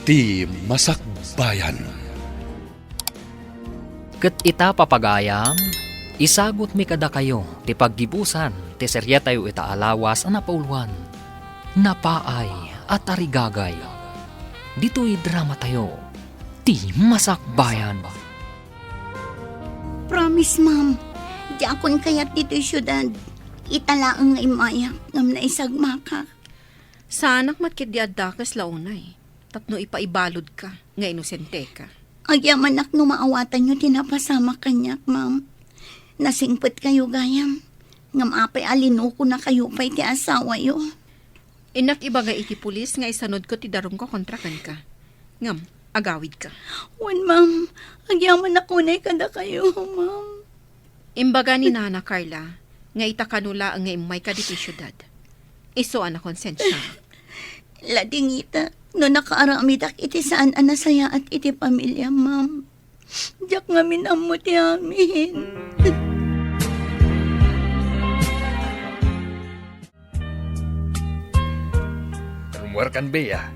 Ti Masakbayan. Ket ita papagayam, isagot mi kada kayo, ti paggibusan, ti serya tayo ita alawas ang napauluan. Napaay at arigagay. Dito'y drama tayo, ti Masakbayan. Promise, ma'am. Di akon kayat dito'y syudad. Italaang nga imayak ngam na isagmaka. Sanak matkid di addakas launay. Tapno ipaibalod ka, nga inosente ka. Agyaman ak no maawatan nyo tinapasama kanyak, ma'am. Nasingpet kayo gayam. Ngam apay alinuko na kayo pa'y ti asawa yo. Inak ibaga iti pulis nga isanod ko ti darum ko kontrakan ka. Ngam, agawid ka. Wan, ma'am. Agyaman ako na kada kayo, ma'am. Imbaga ni Nana Carla, nga itakanula ang nga imay ka diti syudad. Iso na konsensya. Ladingita, no nakaaramitak iti saan anasaya at iti pamilya, ma'am. Diyak nga minammo ti amin. Rumwarkan beya.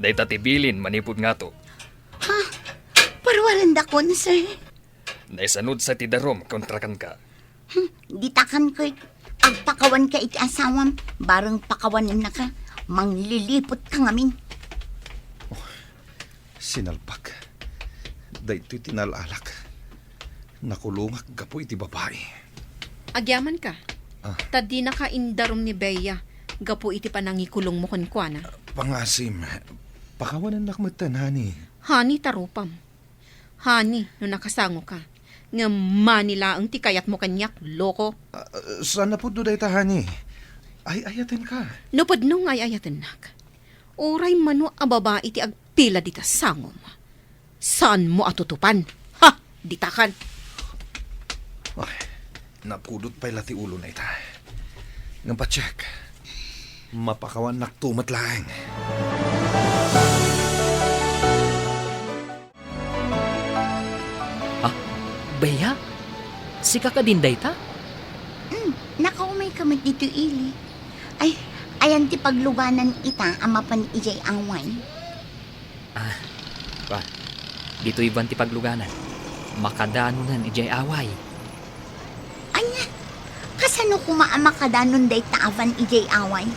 Day tatibilin manipod nga to. Parwalan dakon, sir. Naisanod sa tidarom kontrakan ka. Ditakan ko agpakawan ka iti asawam, barang pakawanin na ka, manglilipot ka ngamin. Sinalpak. Daytoy tinalalak. Nakulungak gapo iti babae. Agyaman ka. Tadi na ka indarom ni Bea. Gapo iti panangikulong mo kunkwana. Pangasim. Pakawanan nakmatan, hani. Hani tarupam. Hani, no nakasango ka. Nga manila ang tikayat mo kanyak, loko. Sana po doon ta, hani. Ay, ayatin ka. Nupod nung ay ayatanak. Oray mano ababa iti agpila dita sangom. Saan mo atutupan? Ha! Ditakan. Ay, napudot pa'y lati ulo na ita. Ngam pa-check. Mapakawan naktumat lang. Beya? Si kakadinday ta? Nakaumay ka man dito, Ili. Ay, ayan ti pagluganan ita, amapan ijay away. Dito iban ti pagluganan. Makadanunan ijay away. Anya, kasano kumaamakadanon day taavan ijay away?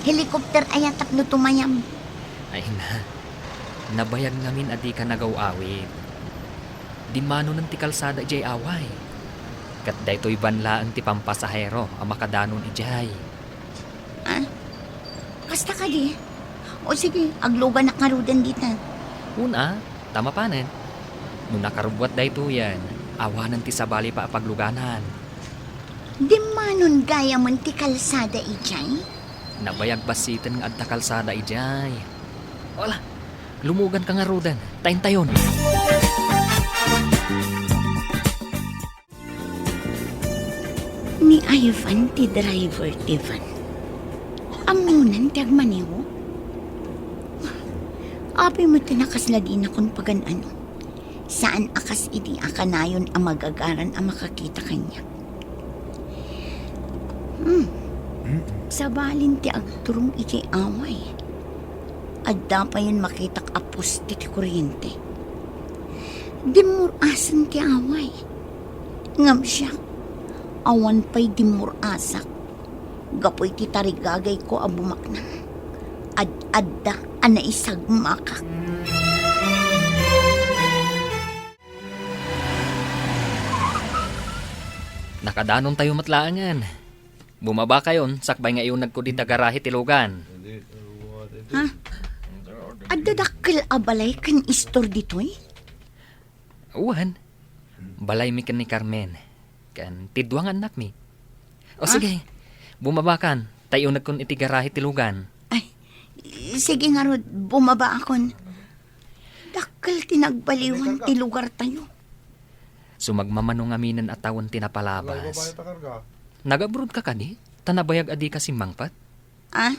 Helikopter ayatap no tumayam. Ay na. Nabayag ngamin adi ka nagaw-awit. Di mano ng ti kalsada ijay away. Kat daytoy banla ang ti pampasahero ang makadanon ijay. Kasta ka di. O sige, aglugan na karudan dita. Una, tama panen. Nung nakarubwat dayto yan, awanan ti sabali pa pagluganan. Di manon gaya man ti kalsada ijay? Nabayag basitan nga adta kalsada ijay. Wala, lumugan ka nga rudan. Tayon-tayon. Ni Ivan ti driver ti van. Amunan ti agmaniwo. Abi mo tinakaslagi na kung paganano. Saan akas iti akanayon ang magagaran ang makakita kanya. Sa balin ti agturong iti away. Adda pa yun makitak apos ti kuryente. Dimurasan ti away. Ngam siya. Awan pa'y dimurasak. Gapoy ti tarigagay ko abumak na. Ad-adda anaisagmakak. Nakadanon tayo matlaangan. Bumaba kayon, sakbay nga iyon nagkudit na garahe tilugan. Adadakkel abalay kan istor ditoy? Uwan, balay mi kan ni Carmen. Kan tidwang anak mi. O sige, bumaba kan, tayo nagkun iti garahe tilugan. Ay, sige nga Rod, bumaba akon. Dakkel tinagbaliwan ti lugar tayo. Sumagmamanong aminan at tawon tinapalabas. Nagabrod ka kani? Tanabayag adi ka simangpat? Ay,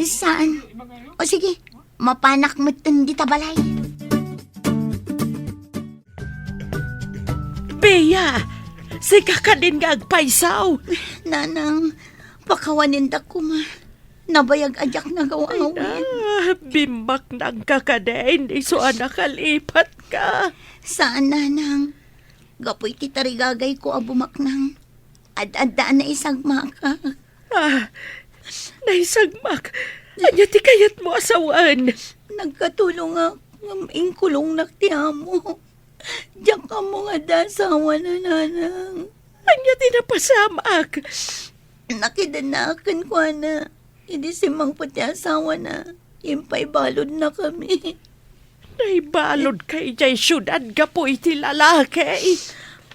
saan? O sige, mapanak mo di tabalay. Bea, si kakadin nga agpaisaw. Nanang, pakawanin da ko ma. Nabayag ajak na gawawin. Bimbak ng kakadain, iso anak kalipat ka. Saan nanang? Gapoy ti tarigagay ko abumak nang. Ad-addaan na isagma ka. Naisagmak. Anya ti kayat mo asawan. Nagkatulong nga ng kulong naktiya mo. Diyan ka mo nga dasawa na nanang. Anya ti napasamak. Nakidanakan ko na. Hindi si Mang pati asawa na. Impay balod na kami. Naibalod kay jay syudad gapo iti lalaki.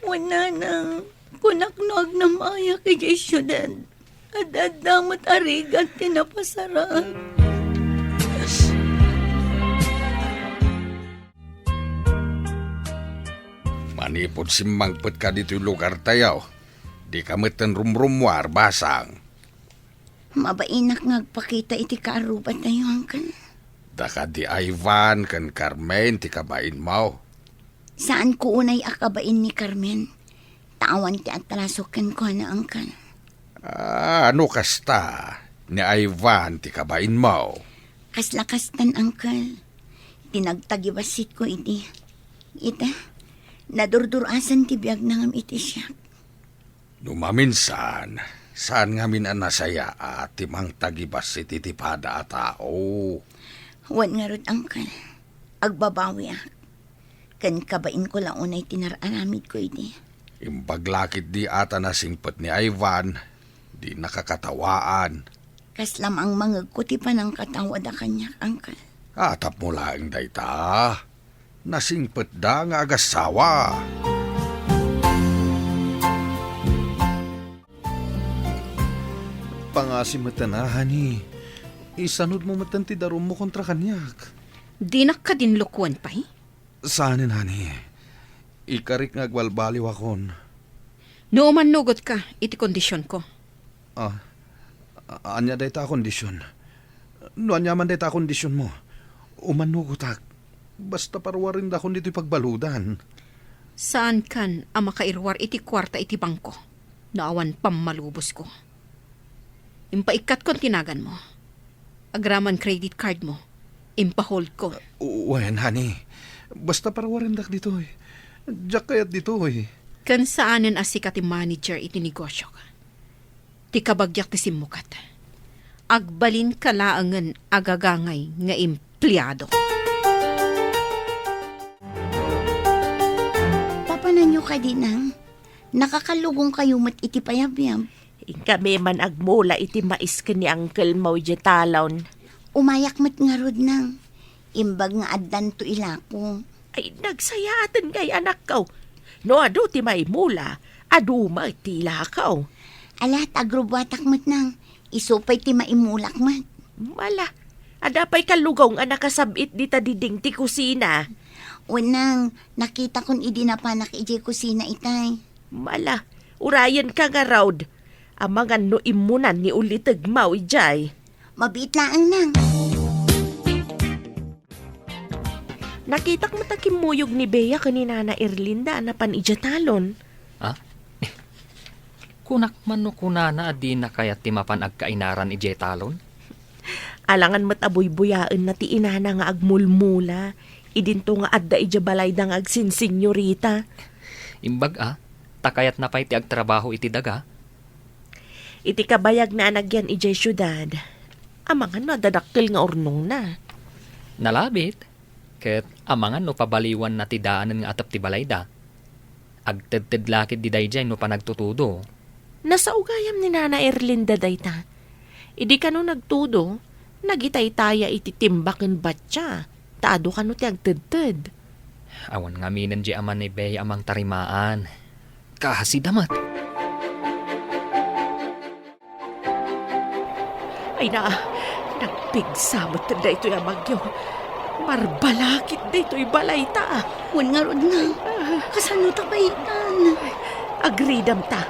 Wala nang kunaknog na maya kay jay syudad. Adadamat arigat tinapasara. Manipod simmangpet ka dito yung lugar tayaw. Di ka meten rumrumwar basang. Mabainak ngagpakita iti kaarubat na yung kan. Daka di Ivan kan Carmen ti kabain mo. Saan ko unay akabain ni Carmen? Tawan ti atrasukan ko na angkan. Ano kasta ni Ivan ti kabain mo? Kaslakastan angkal. Tinagtagibasit ko iti. Ita, nadurdurasan ti biyag nangam iti siya. Numaminsan, saan nga minanasaya at timang tagibas iti tipada a tao. Wan nga rod angkal. Agbabawi ak. Kan kabain ko lang unay tinararamid ko iti. Imbaglakit di ata nasingpet ni Ivan, di nakakatawaan. Kas lamang mangag ko ti panang katawa da kanya angkal. Atap mo lang dayta. Nasingpet da nga agasawa. Pangasim matanahan ni. Isanod mo matan ti darum mo kontra kanyak. Di na ka din lukuan pa eh. Saanin, hani? Ikarik nga agwalbaliw akon. Nooman nugot ka, iti kondisyon ko. Anya day ta kondisyon. No anya man day ta kondisyon mo. Umanugutak. Basta parwarin da kon dito'y pagbaludan. Saan kan ang makairwar iti kwarta iti bangko? Naawan pamalubos ko. Impaikat kon tinagan mo. Agraman credit card mo. Impahold ko. Wen, hani. Basta parwarin dak dito eh. Diyak kayat dito eh. Kan saanan asikat ti manager iti negosyo ka. Ti kabagyak ti simukat. Agbalin kalaangan agagangay nga empleyado. Papanan nyo ka dinang. Nakakalugong kayo mat iti payabiyam. Kami man agmula iti mais ka ni Uncle Mau talon. Umayak mat nga rod nang. Imbag nga addan to ilako. Ay nagsayatan kay anak ko. No adu ti may mula, adu ti lakaw. Alat agrobwatak mat nang. Isupay ti maimulak mat. Mala, adapay kalugong anak kasabit di ta diding ti kusina. Unang, nakita kon idi na panak iji kusina itay. Mala, urayan ka nga raud. Amangan no imunan ni ulitag mau ijay. Mabitlaang nang. Nakitak mo takimuyog ni Bea kanina na Erlinda na panijatalon. Kunak man no kunana adi na kayat timapan agkainaran ije talon? Alangan mat abuy-buyaan na ti inana nga agmulmula. Idinto nga adda ija balay da nga agsinsinyorita. Imbag takayat na pa'y ti agtrabaho iti daga? Iti kabayag na anagyan ijay syudad. Amangan no dadakkel nga ornong na. Nalabit, ket amangan no pabaliwan na ti daanan nga atap ti balay da. Agtedtedlakit di dayjay no panagtutudo. Nasa ugayam ni Nana Erlinda dayta. Idi ka no nagtudo, nagitay-taya iti timbakin batya. Taado ka no ti agtedted. Awan nga minan di aman ni Bea amang tarimaan. Kahasidamat. Ay nagpigsamot na ito'y amagyo. Marbalakit na ito'y balay ta. Wan nga rod nang. Kasano ta paitan? Agridam ta.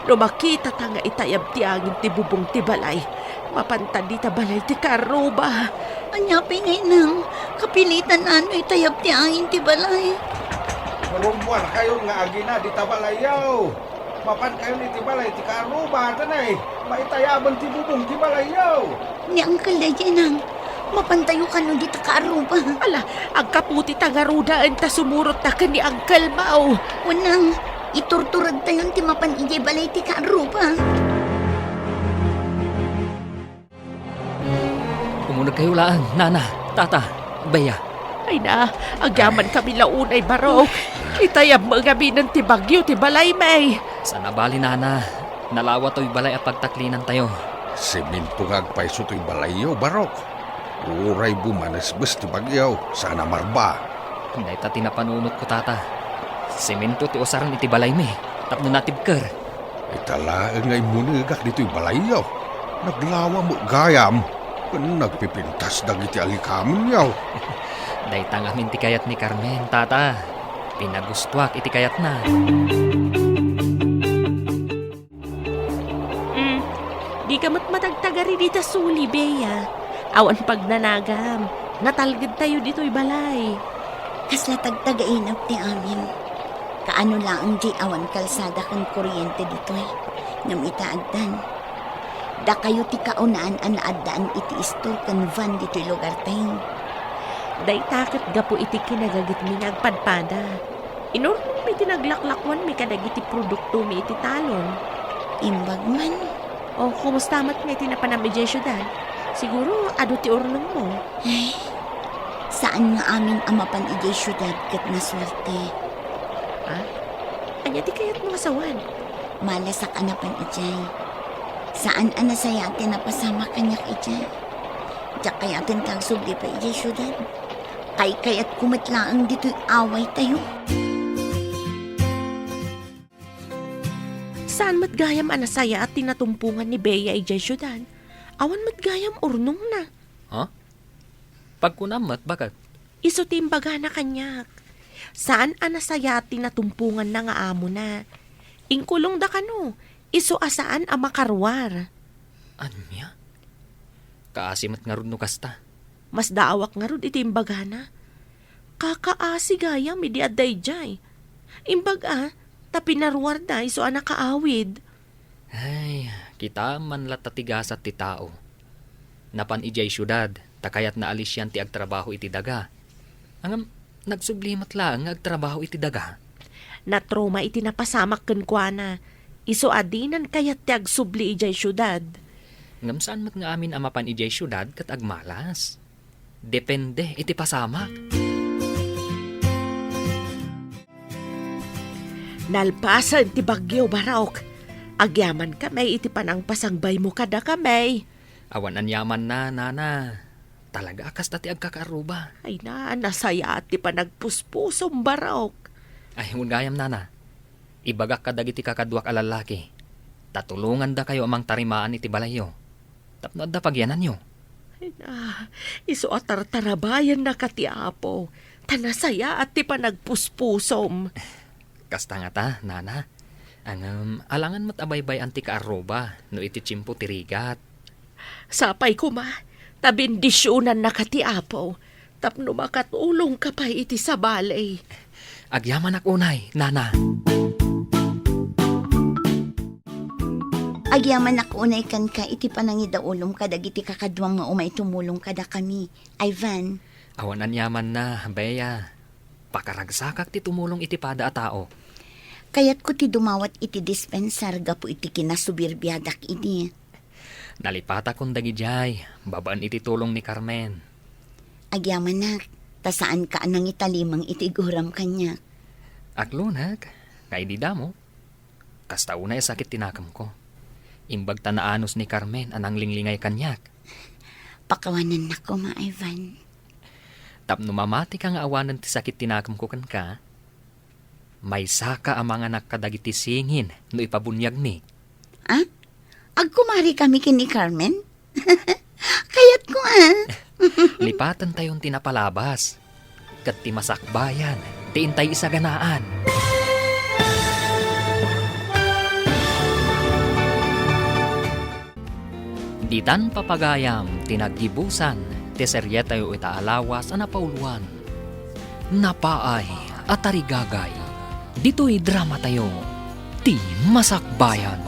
No makita ta nga itayab ti angin ti bubong ti balay. Mapantan di ta balay ti karuba. Anya pingay nang. Kapilitan ano itayap ti angin ti balay. Rumwar kayo nga agina di tabalayaw. Mapan kayo ni Tibalay, ti Karuba, tanay. Maitayaban ti bubong Tibalay yaw. Ni Uncle Dayanang, mapantayo ka no dito ka aruba. Ala, ang kaputi tangarudaan ta sumurot ta ka ni Uncle Mau. Wanang, iturturad tayo ti mapan ijay balay ti ka aruba. Umunag kayo laan, nana, tata, baya. Ay na, ang yaman kami launay barok. Itayab mo gabi ng tibagyo, tibalay may. Sa nabali, nana, nalawa to'y balay at pagtaklinan tayo. Semento ngagpaiso to'y balayaw, barok. Uray bumanas bes ti bagyaw, sana marba. Hindi ta tinapanunot ko, tata. Semento ti usaran iti balay mi, tapno natibker. Italaan ngay munagak dito'y balayaw. Naglawa mo gayam. Nagpipintas dagiti alikaman yaw. Daytang amin ti kayat ni Carmen, tata. Pinagustuak iti kayat na. Di ka matagtagari dito suli, Bea. Awan pagnanagam. Natalgad tayo dito'y balay. Kasla tagtagainap ti amin. Kaano lang ang di awan kalsada kan kuryente dito'y. Ngam itaagdan. Da kayo ti kaunaan an naadaan iti istor kan van dito'y lugar tayo. Day takot gapo iti kinagagit mi nagpadpada. Inurnong mi tinaglaklakwan mi kadag iti produkto mi iti talon. Imbag man. O kumusta mat nga iti napanamidya syudad? Siguro ado ti urnong mo. Ay, saan nga amin amapan ijay syudad kat naswerte. Ha? Anya ti kayat mga sawan? Malasak anapan ijay. Saan anasayate na pasama kanyak ijay? Diyak kayatin tagsubli pa ijay syudad. Kay kayat kumatlaang dito'y away tayo. Saan matgayam anasaya at tinatumpungan ni Bea ijay syudad? Awan matgayam urnong na. Ha? Pagkunamat, bakit? Iso timbaga na kanyak. Saan anasaya at tinatumpungan na nga amo na? Ingkulong da kano. Iso asaan ang makarwar. Anya? Kaasimat nga rin no kasta. Mas daawak nga rin itimbaga na. Kakaasi gayam idi aday jay. Imbaga, tapinarwar da iso anak kaawid. Ay, kita man latatigasat ti tao. Napan ijay syudad, takayat na alis yan ti agtrabaho iti daga. Ang nagsublimat lang agtrabaho iti daga. Natroma iti napasamak kenkwana. Iso adinan kayat ti agsubli ijay syudad. Ngam saan mat nga amin amapan ijay syudad kat agmalas. Depende iti pasamak. Nalpasan ti bagyo barok. Agyaman kamay iti panang pasangbay mo kada kamay. Awan anyaman na, nana. Talaga akas dati agkakaruba. Ay na, nasaya at ti panagpuspusom barok. Ay, gayam nana. Ibagak ka dagiti kakadwak alalaki. Tatulungan da kayo amang tarimaan iti balayo. Tapno da pagyanan nyo. Ay na, iso atartarabayan na katiapo. Tanasaya at ti panagpuspusom. Kasta nga ta, nana. Ang alangan mat abaybay anti kaaroba no iti chimpo tirigat. Sapay ko ma, tabindisyonan na katiapo. Tapno makatulong ka pa iti sa balay. Agyaman ak unay, nana. Agyaman ako unay kan ka iti panangidaulom kadag iti kakadwang nga umay tumulong kada kami. Ivan. Awan anyaman na, Bea. Pakaragsakak ti tumulong iti pada a tao. Kayat ko ti dumawat iti dispensar gapo iti kinasubirbiadak ini. Nalipata kong dagijay, babaan iti tulong ni Carmen. Agyaman nak, tasaan ka anang italimang iti guram kanya. Aglunag, kay di damo. Kasta unay sakit tinakam ko. Imbag tanaanos ni Carmen anang linglingay kanyak. Pakawanan na ko, ma Ivan. Tapno mamati ka nga awanan ti sakit tinakam ko kan ka. May saka ang mga nakadagiti singin no ipabunyag ni. Ah? Agkumari kami kini Carmen? Kayat ko Lipatan tayong tinapalabas. Kat ti masakbayan, ti intay isaganaan. Ditan papagayam, tinaggibusan, ti seryeta yu itaalawas a napauluan. Napaay at tarigagay, dito'y drama tayo. ti Masakbayan.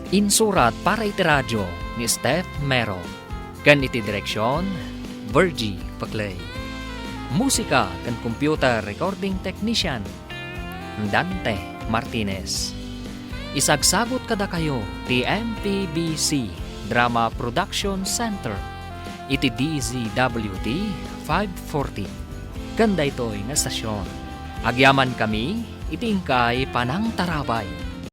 Insurat para iti radyo ni Steph Mero. Kan iti direksyon, Virgie Paclay. Musika kan computer recording technician, Dante Martinez. Isagsagot kada kayo ti MPBC Drama Production Center. Iti DZWT 540. Kanda ito'y nga stasyon. Agyaman kami, iti ingkay panang tarabay.